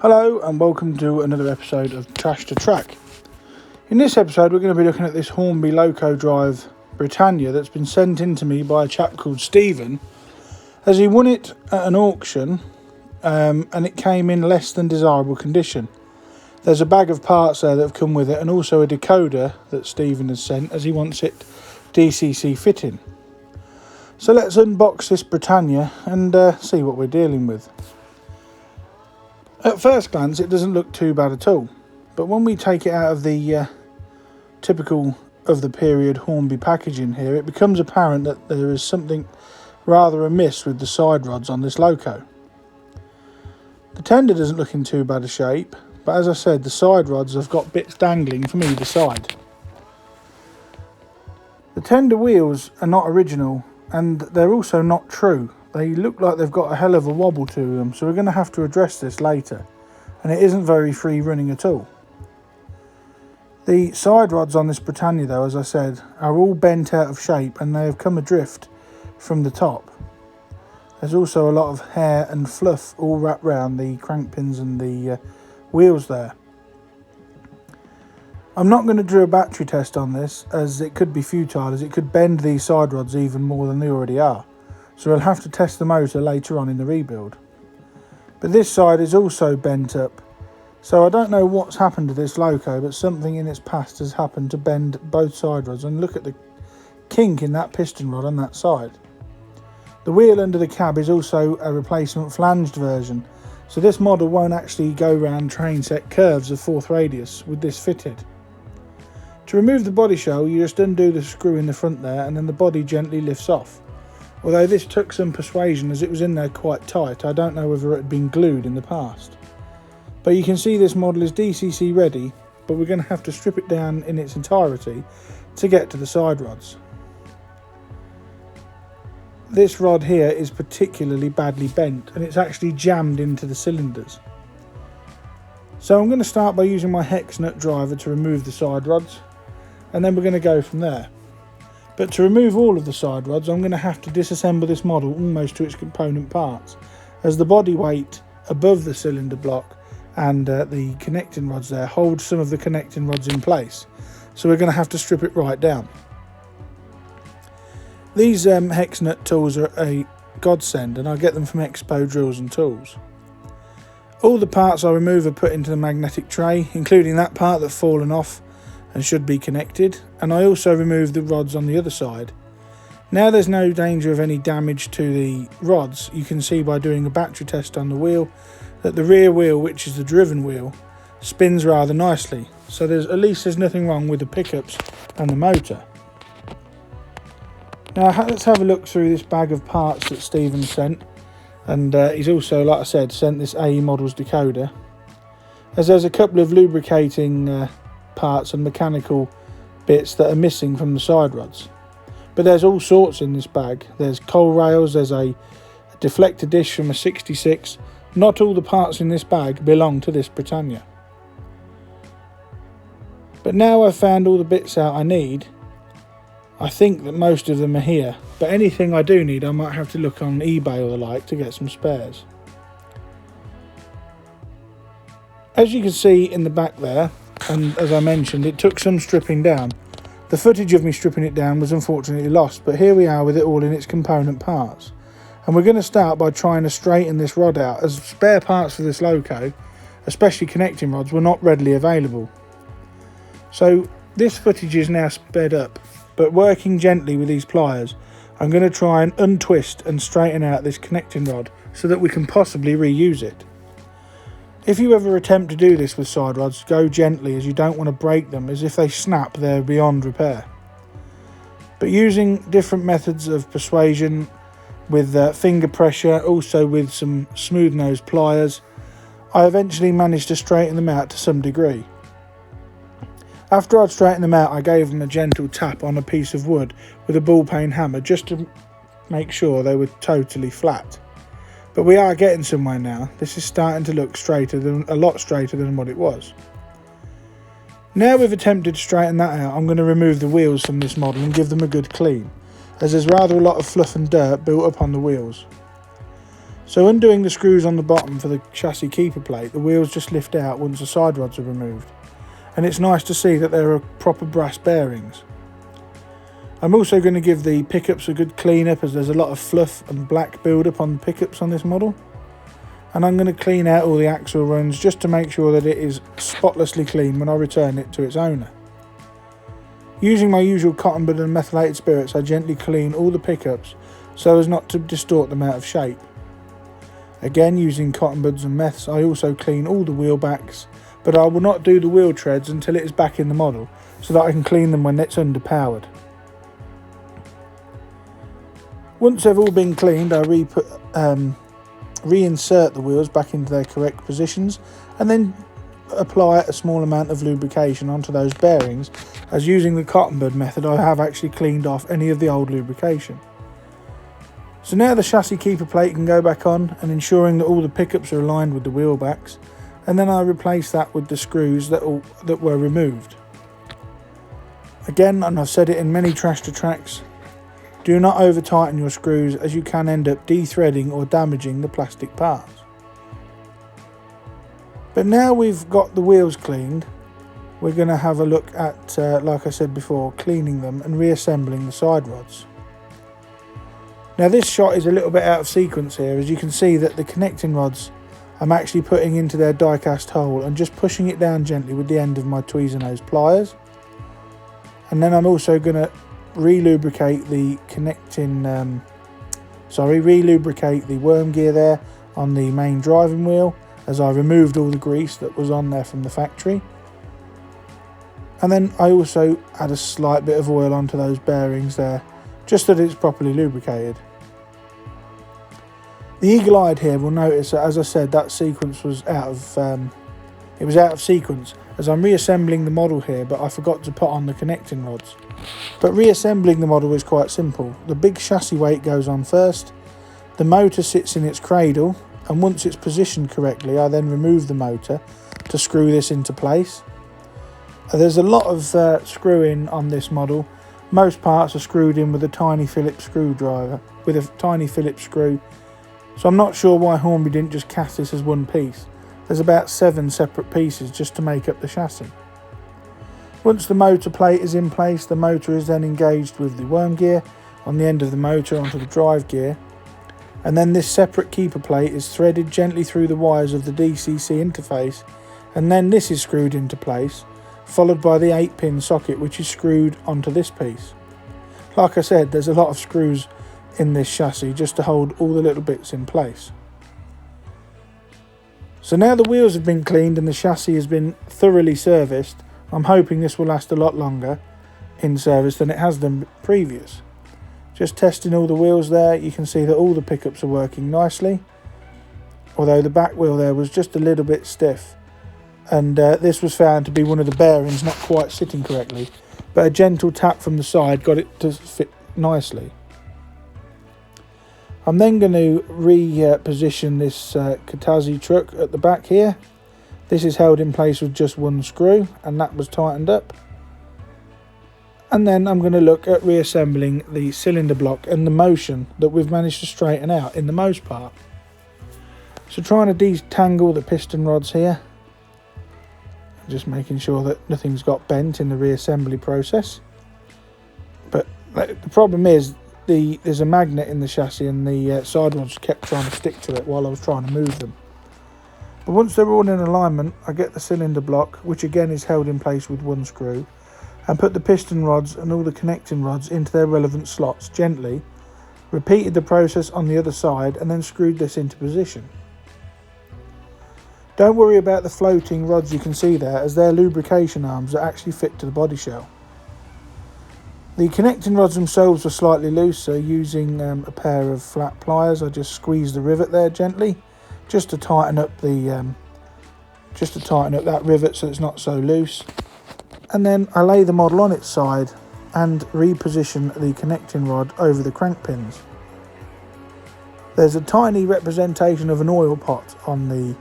Hello and welcome to another episode of Trash to Track. In this episode we're going to be looking at this Hornby Loco Drive Britannia that's been sent in to me by a chap called Stephen, as he won it at an auction and it came in less than desirable condition. There's a bag of parts there that have come with it and also a decoder that Stephen has sent as he wants it DCC fitting. So let's unbox this Britannia and see what we're dealing with. At first glance, it doesn't look too bad at all, but when we take it out of the typical of the period Hornby packaging here, it becomes apparent that there is something rather amiss with the side rods on this Loco. The tender doesn't look in too bad a shape, but as I said, the side rods have got bits dangling from either side. The tender wheels are not original, and they're also not true. They look like they've got a hell of a wobble to them, so we're going to have to address this later. And it isn't very free running at all. The side rods on this Britannia though, as I said, are all bent out of shape and they have come adrift from the top. There's also a lot of hair and fluff all wrapped around the crank pins and the wheels there. I'm not going to do a battery test on this, as it could be futile, as it could bend these side rods even more than they already are. So we'll have to test the motor later on in the rebuild. But this side is also bent up, so I don't know what's happened to this Loco, but something in its past has happened to bend both side rods, and look at the kink in that piston rod on that side. The wheel under the cab is also a replacement flanged version, so this model won't actually go round train set curves of 4th radius with this fitted. To remove the body shell, you just undo the screw in the front there and then the body gently lifts off. Although this took some persuasion as it was in there quite tight. I don't know whether it had been glued in the past. But you can see this model is DCC ready, but we're going to have to strip it down in its entirety to get to the side rods. This rod here is particularly badly bent and it's actually jammed into the cylinders. So I'm going to start by using my hex nut driver to remove the side rods, and then we're going to go from there. But to remove all of the side rods, I'm going to have to disassemble this model almost to its component parts, as the body weight above the cylinder block and the connecting rods there hold some of the connecting rods in place. So we're going to have to strip it right down. These hex nut tools are a godsend, and I get them from Expo Drills and Tools. All the parts I remove are put into the magnetic tray, including that part that's fallen off and should be connected, and I also removed the rods on the other side. Now there's no danger of any damage to the rods. You can see by doing a battery test on the wheel that the rear wheel, which is the driven wheel, spins rather nicely, so there's nothing wrong with the pickups and the motor. Now let's have a look through this bag of parts that Stephen sent, and he's also, like I said, sent this AE Models decoder, as there's a couple of lubricating parts and mechanical bits that are missing from the side rods. But there's all sorts in this bag. There's coal rails, there's a deflector dish from a 66. Not all the parts in this bag belong to this Britannia. But now I've found all the bits out I need, I think that most of them are here. But anything I do need, I might have to look on eBay or the like to get some spares. As you can see in the back there, and as I mentioned, it took some stripping down. The footage of me stripping it down was unfortunately lost, but here we are with it all in its component parts. And we're going to start by trying to straighten this rod out, as spare parts for this Loco, especially connecting rods, were not readily available. So this footage is now sped up, but working gently with these pliers, I'm going to try and untwist and straighten out this connecting rod so that we can possibly reuse it. If you ever attempt to do this with side rods, go gently, as you don't want to break them, as if they snap they're beyond repair. But using different methods of persuasion with finger pressure, also with some smooth nose pliers, I eventually managed to straighten them out to some degree. After I'd straightened them out, I gave them a gentle tap on a piece of wood with a ball peen hammer just to make sure they were totally flat. But we are getting somewhere now. This is starting to look a lot straighter than what it was. Now we've attempted to straighten that out, I'm going to remove the wheels from this model and give them a good clean, as there's rather a lot of fluff and dirt built up on the wheels. So undoing the screws on the bottom for the chassis keeper plate, the wheels just lift out once the side rods are removed. And it's nice to see that there are proper brass bearings. I'm also going to give the pickups a good clean up, as there's a lot of fluff and black build up on the pickups on this model. And I'm going to clean out all the axle runs just to make sure that it is spotlessly clean when I return it to its owner. Using my usual cotton bud and methylated spirits, I gently clean all the pickups so as not to distort them out of shape. Again, using cotton buds and meths, I also clean all the wheel backs, but I will not do the wheel treads until it is back in the model, so that I can clean them when it's underpowered. Once they've all been cleaned, I reinsert the wheels back into their correct positions, and then apply a small amount of lubrication onto those bearings, as using the cotton bud method I have actually cleaned off any of the old lubrication. So now the chassis keeper plate can go back on, and ensuring that all the pickups are aligned with the wheel backs, and then I replace that with the screws that were removed. Again, and I've said it in many trash to tracks, do not over tighten your screws, as you can end up de-threading or damaging the plastic parts. But now we've got the wheels cleaned, we're going to have a look at, like I said before, cleaning them and reassembling the side rods. Now this shot is a little bit out of sequence here, as you can see that the connecting rods I'm actually putting into their die cast hole and just pushing it down gently with the end of my tweezer nose pliers. And then I'm also going to re-lubricate the worm gear there on the main driving wheel, as I removed all the grease that was on there from the factory. And then I also add a slight bit of oil onto those bearings there, just so that it's properly lubricated. The eagle-eyed here will notice that, as I said, that sequence was out of sequence, as I'm reassembling the model here, but I forgot to put on the connecting rods. But reassembling the model is quite simple. The big chassis weight goes on first, the motor sits in its cradle, and once it's positioned correctly, I then remove the motor to screw this into place. There's a lot of screwing on this model. Most parts are screwed in with a tiny Phillips screwdriver, with a tiny Phillips screw. So I'm not sure why Hornby didn't just cast this as one piece. There's about 7 separate pieces just to make up the chassis. Once the motor plate is in place, the motor is then engaged with the worm gear on the end of the motor onto the drive gear. And then this separate keeper plate is threaded gently through the wires of the DCC interface, and then this is screwed into place, followed by the 8-pin socket, which is screwed onto this piece. Like I said, there's a lot of screws in this chassis just to hold all the little bits in place. So now the wheels have been cleaned and the chassis has been thoroughly serviced, I'm hoping this will last a lot longer in service than it has done previous. Just testing all the wheels there, you can see that all the pickups are working nicely, although the back wheel there was just a little bit stiff, and this was found to be one of the bearings not quite sitting correctly, but a gentle tap from the side got it to fit nicely. I'm then going to reposition this Katazi truck at the back here. This is held in place with just one screw, and that was tightened up. And then I'm going to look at reassembling the cylinder block and the motion that we've managed to straighten out in the most part. So trying to detangle the piston rods here, just making sure that nothing's got bent in the reassembly process. But the problem is there's a magnet in the chassis, and the side rods kept trying to stick to it while I was trying to move them. But once they're all in alignment, I get the cylinder block, which again is held in place with one screw, and put the piston rods and all the connecting rods into their relevant slots gently, repeated the process on the other side, and then screwed this into position. Don't worry about the floating rods you can see there, as they're lubrication arms that actually fit to the body shell. The connecting rods themselves were slightly loose, so using a pair of flat pliers, I just squeezed the rivet there gently, just to tighten up that rivet so it's not so loose. And then I lay the model on its side and reposition the connecting rod over the crank pins. There's a tiny representation of an oil pot on the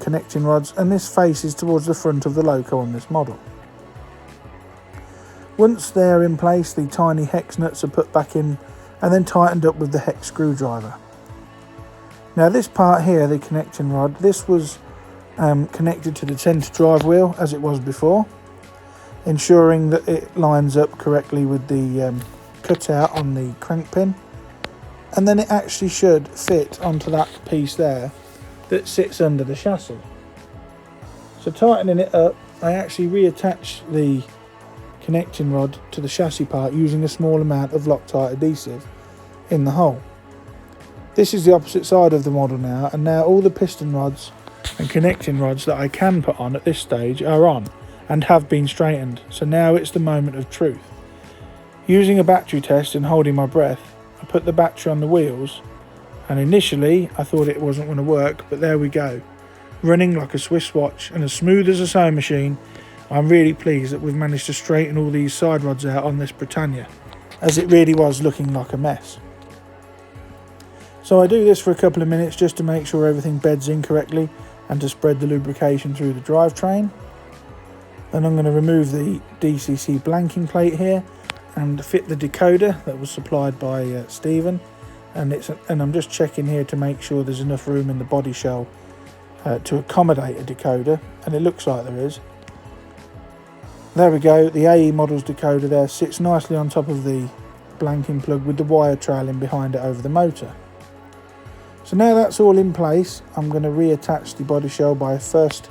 connecting rods, and this faces towards the front of the Loco on this model. Once they're in place, the tiny hex nuts are put back in and then tightened up with the hex screwdriver. Now this part here, the connecting rod, this was connected to the centre drive wheel as it was before, ensuring that it lines up correctly with the cutout on the crank pin, and then it actually should fit onto that piece there that sits under the chassis. So tightening it up, I actually reattach the connecting rod to the chassis part using a small amount of Loctite adhesive in the hole. This is the opposite side of the model now, and now all the piston rods and connecting rods that I can put on at this stage are on and have been straightened. So now it's the moment of truth. Using a battery test and holding my breath, I put the battery on the wheels, and initially I thought it wasn't going to work, but there we go. Running like a Swiss watch and as smooth as a sewing machine. I'm really pleased that we've managed to straighten all these side rods out on this Britannia, as it really was looking like a mess. So I do this for a couple of minutes just to make sure everything beds in correctly and to spread the lubrication through the drivetrain. Then I'm going to remove the DCC blanking plate here and fit the decoder that was supplied by Stephen, and I'm just checking here to make sure there's enough room in the body shell to accommodate a decoder, and it looks like there is. There we go, the AE Models decoder there sits nicely on top of the blanking plug with the wire trailing behind it over the motor. So now that's all in place, I'm going to reattach the body shell by first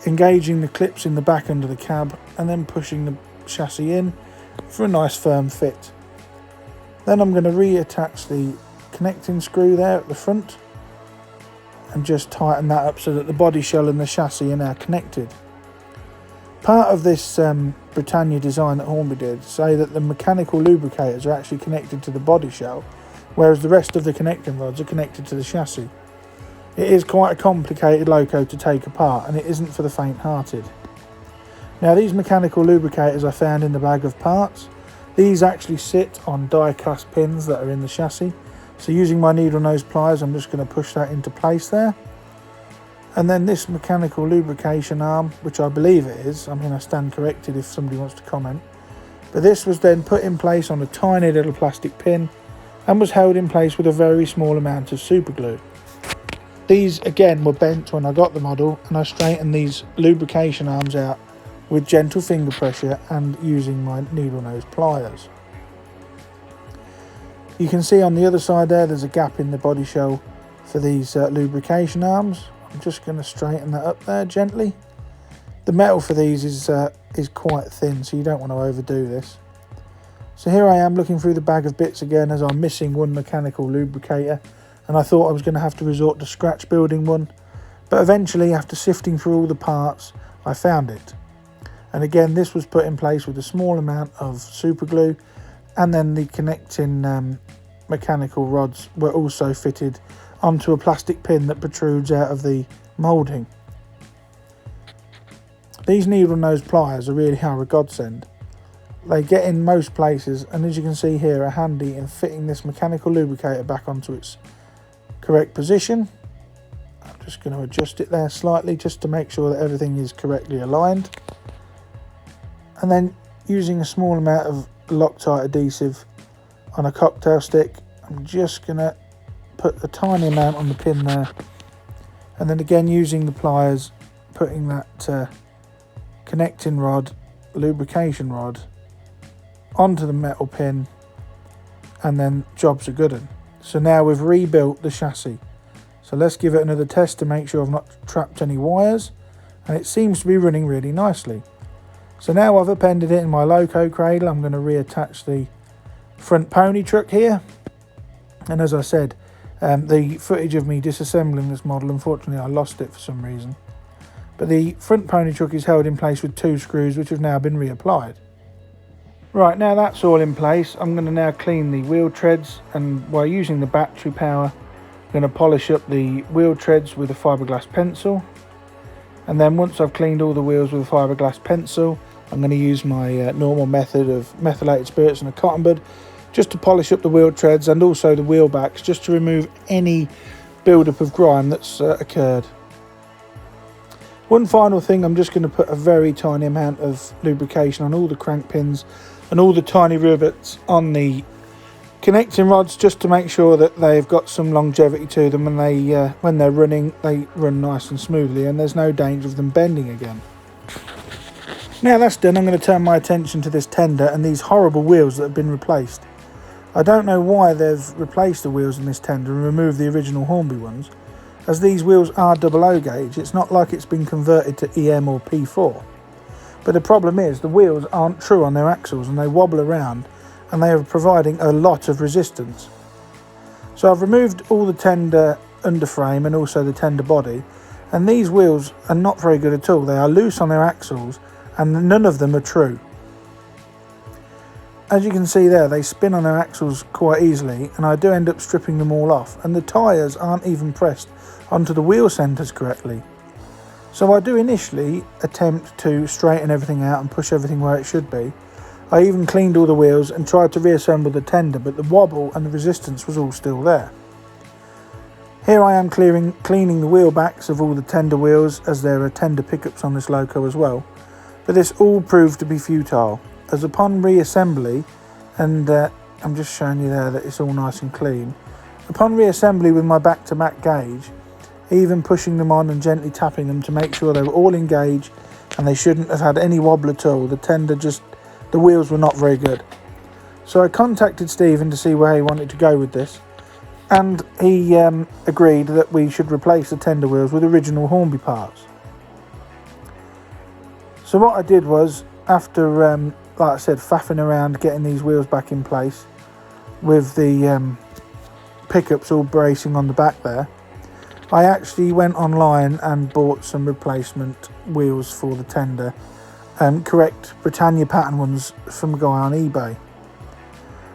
engaging the clips in the back under the cab and then pushing the chassis in for a nice firm fit. Then I'm going to reattach the connecting screw there at the front and just tighten that up so that the body shell and the chassis are now connected. Part of this Britannia design that Hornby did say that the mechanical lubricators are actually connected to the body shell, whereas the rest of the connecting rods are connected to the chassis. It is quite a complicated loco to take apart, and it isn't for the faint-hearted. Now these mechanical lubricators I found in the bag of parts. These actually sit on die-cast pins that are in the chassis. So using my needle nose pliers, I'm just going to push that into place there. And then this mechanical lubrication arm, which I believe it is, I mean I stand corrected if somebody wants to comment, but this was then put in place on a tiny little plastic pin and was held in place with a very small amount of super glue. These again were bent when I got the model, and I straightened these lubrication arms out with gentle finger pressure and using my needle nose pliers. You can see on the other side there's a gap in the body shell for these lubrication arms. I'm just going to straighten that up there gently. The metal for these is quite thin, so you don't want to overdo this. So here I am looking through the bag of bits again, as I'm missing one mechanical lubricator, and I thought I was going to have to resort to scratch building one, but eventually after sifting through all the parts I found it. And again, this was put in place with a small amount of super glue, and then the connecting mechanical rods were also fitted onto a plastic pin that protrudes out of the moulding. These needle nose pliers really are a godsend. They get in most places, and as you can see here, are handy in fitting this mechanical lubricator back onto its correct position. I'm just going to adjust it there slightly just to make sure that everything is correctly aligned. And then using a small amount of Loctite adhesive on a cocktail stick, I'm just going to put a tiny amount on the pin there, and then again using the pliers, putting that connecting rod, lubrication rod onto the metal pin, and then job's a good one. So now we've rebuilt the chassis. So let's give it another test to make sure I've not trapped any wires, and it seems to be running really nicely. So now I've appended it in my loco cradle. I'm going to reattach the front pony truck here, and as I said, the footage of me disassembling this model, unfortunately I lost it for some reason, but the front pony truck is held in place with 2 screws which have now been reapplied. Right, now that's all in place, I'm going to now clean the wheel treads, and while using the battery power I'm going to polish up the wheel treads with a fiberglass pencil, and then once I've cleaned all the wheels with a fiberglass pencil, I'm going to use my normal method of methylated spirits and a cotton bud just to polish up the wheel treads and also the wheel backs, just to remove any build-up of grime that's occurred. One final thing, I'm just going to put a very tiny amount of lubrication on all the crank pins and all the tiny rivets on the connecting rods just to make sure that they've got some longevity to them, and when they're running, they run nice and smoothly and there's no danger of them bending again. Now that's done, I'm going to turn my attention to this tender and these horrible wheels that have been replaced. I don't know why they've replaced the wheels in this tender and removed the original Hornby ones, as these wheels are 00 gauge. It's not like it's been converted to EM or P4. But the problem is the wheels aren't true on their axles and they wobble around, and they are providing a lot of resistance. So I've removed all the tender underframe and also the tender body, and these wheels are not very good at all. They are loose on their axles and none of them are true. As you can see there, they spin on their axles quite easily, and I do end up stripping them all off, and the tyres aren't even pressed onto the wheel centres correctly. So I do initially attempt to straighten everything out and push everything where it should be. I even cleaned all the wheels and tried to reassemble the tender, but the wobble and the resistance was all still there. Here I am cleaning the wheel backs of all the tender wheels, as there are tender pickups on this Loco as well. But this all proved to be futile, as upon reassembly, and I'm just showing you there that it's all nice and clean. Upon reassembly with my back-to-back gauge, even pushing them on and gently tapping them to make sure they were all engaged and they shouldn't have had any wobble at all, the wheels were not very good. So I contacted Stephen to see where he wanted to go with this, and he agreed that we should replace the tender wheels with original Hornby parts. So what I did was, after like I said, faffing around getting these wheels back in place with the pickups all bracing on the back there, I actually went online and bought some replacement wheels for the tender, correct Britannia pattern ones from a guy on eBay.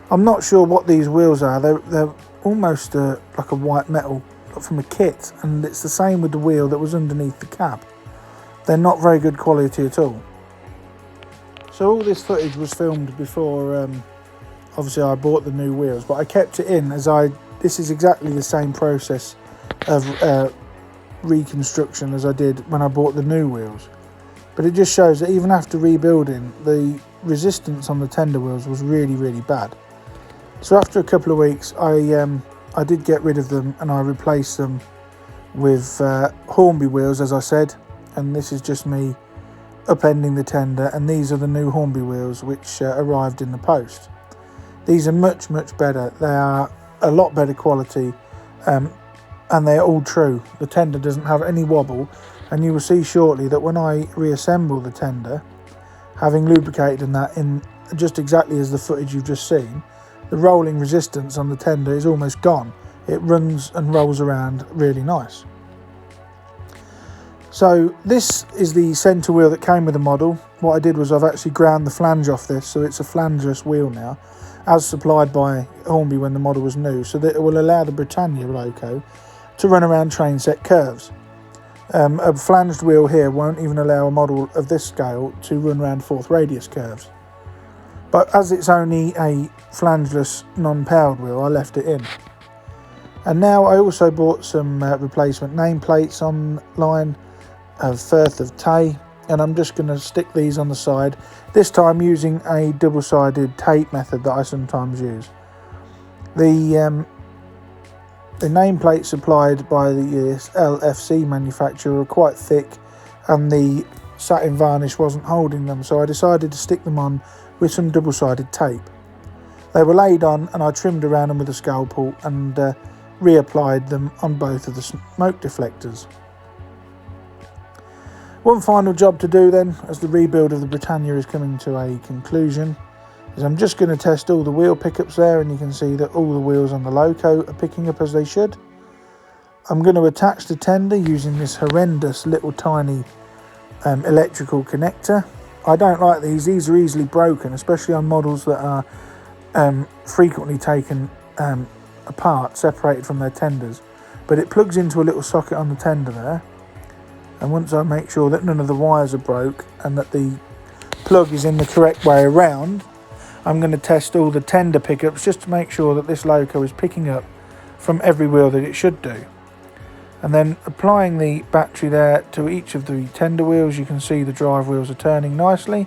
I'm not sure what these wheels are. They're almost like a white metal from a kit, and it's the same with the wheel that was underneath the cab. They're not very good quality at all. So all this footage was filmed before obviously I bought the new wheels, but I kept it in as this is exactly the same process of reconstruction as I did when I bought the new wheels. But it just shows that even after rebuilding, the resistance on the tender wheels was really, really bad. So after a couple of weeks, I did get rid of them and I replaced them with Hornby wheels, as I said. And this is just me upending the tender, and these are the new Hornby wheels which arrived in the post. These are much, much better. They are a lot better quality, and they're all true. The tender doesn't have any wobble, and you will see shortly that when I reassemble the tender, having lubricated and that in just exactly as the footage you've just seen, the rolling resistance on the tender is almost gone. It runs and rolls around really nice. So this is the centre wheel that came with the model. What I did was I've actually ground the flange off this, so it's a flangeless wheel now, as supplied by Hornby when the model was new, so that it will allow the Britannia Loco to run around train set curves. A flanged wheel here won't even allow a model of this scale to run around fourth radius curves. But as it's only a flangeless non-powered wheel, I left it in. And now I also bought some replacement nameplates online of Firth of Tay, and I'm just going to stick these on the side, this time using a double-sided tape method that I sometimes use. The nameplates supplied by the LFC manufacturer are quite thick, and the satin varnish wasn't holding them, so I decided to stick them on with some double-sided tape. They were laid on and I trimmed around them with a scalpel and reapplied them on both of the smoke deflectors. One final job to do then, as the rebuild of the Britannia is coming to a conclusion, is I'm just going to test all the wheel pickups there, and you can see that all the wheels on the Loco are picking up as they should. I'm going to attach the tender using this horrendous little tiny electrical connector. I don't like these are easily broken, especially on models that are frequently taken apart, separated from their tenders. But it plugs into a little socket on the tender there. And once I make sure that none of the wires are broke and that the plug is in the correct way around, I'm going to test all the tender pickups just to make sure that this Loco is picking up from every wheel that it should do. And then applying the battery there to each of the tender wheels, you can see the drive wheels are turning nicely.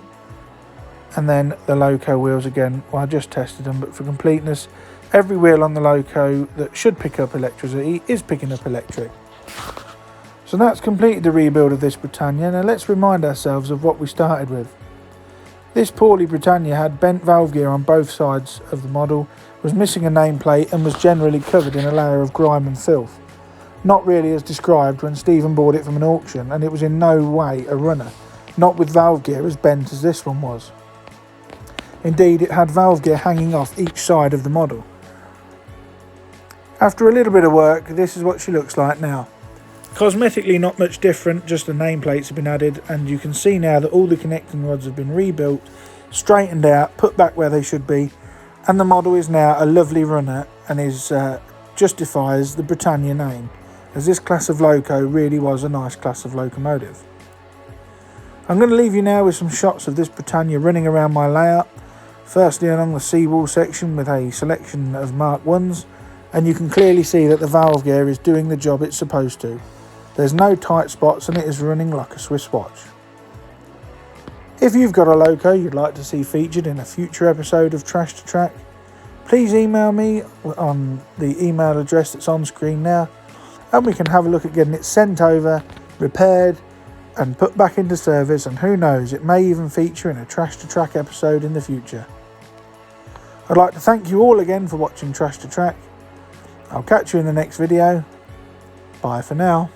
And then the Loco wheels again, well, I just tested them, but for completeness, Every wheel on the Loco that should pick up electricity is picking up electric. So that's completed the rebuild of this Britannia. Now let's remind ourselves of what we started with. This poorly Britannia had bent valve gear on both sides of the model, was missing a nameplate and was generally covered in a layer of grime and filth. Not really as described when Stephen bought it from an auction, and it was in no way a runner, not with valve gear as bent as this one was. Indeed, it had valve gear hanging off each side of the model. After a little bit of work, this is what she looks like now. Cosmetically not much different, just the nameplates have been added, and you can see now that all the connecting rods have been rebuilt, straightened out, put back where they should be, and the model is now a lovely runner and justifies the Britannia name, as this class of Loco really was a nice class of locomotive. I'm going to leave you now with some shots of this Britannia running around my layout, firstly along the seawall section with a selection of Mark 1s, and you can clearly see that the valve gear is doing the job it's supposed to. There's no tight spots and it is running like a Swiss watch. If you've got a Loco you'd like to see featured in a future episode of Trash to Track, please email me on the email address that's on screen now, and we can have a look at getting it sent over, repaired and put back into service, and who knows, it may even feature in a Trash to Track episode in the future. I'd like to thank you all again for watching Trash to Track. I'll catch you in the next video. Bye for now.